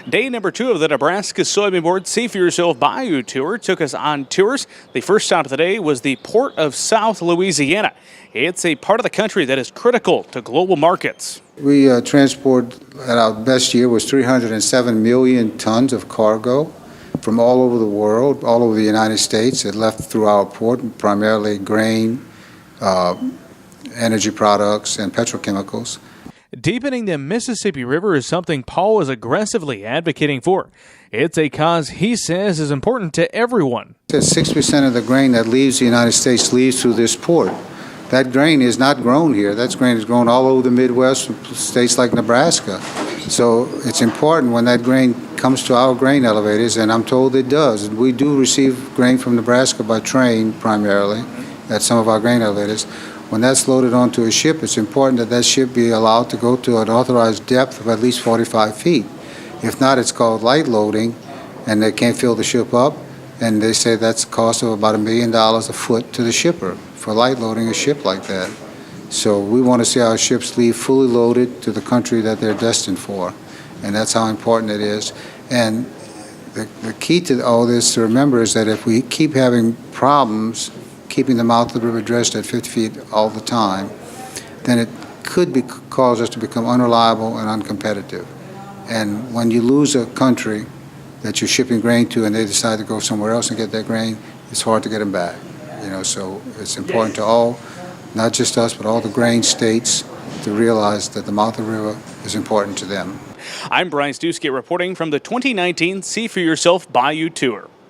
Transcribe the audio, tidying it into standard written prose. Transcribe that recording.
Day number 2 of the Nebraska Soybean Board See for Yourself Bayou Tour took us on tours. The first stop of the day was the Port of South Louisiana. It's a part of the country that is critical to global markets. We transport, at our best year, was 307 million tons of cargo from all over the world, all over the United States. It left through our port, primarily grain, energy products, and petrochemicals. Deepening the Mississippi River is something Paul is aggressively advocating for. It's a cause he says is important to everyone. 6% of the grain that leaves the United States leaves through this port. That grain is not grown here. That grain is grown all over the Midwest, states like Nebraska. So it's important when that grain comes to our grain elevators, and I'm told it does. We do receive grain from Nebraska by train primarily at some of our grain elevators. When that's loaded onto a ship, it's important that that ship be allowed to go to an authorized depth of at least 45 feet. If not, it's called light loading, and they can't fill the ship up, and they say that's a cost of about $1 million a foot to the shipper for light loading a ship like that. So we want to see our ships leave fully loaded to the country that they're destined for, and that's how important it is. And the key to all this to remember is that if we keep having problems keeping the mouth of the river dredged at 50 feet all the time, then it could cause us to become unreliable and uncompetitive. And when you lose a country that you're shipping grain to and they decide to go somewhere else and get that grain, it's hard to get them back. So it's important to all, not just us, but all the grain states to realize that the mouth of the river is important to them. I'm Brian Stuskett reporting from the 2019 See for Yourself Bayou Tour.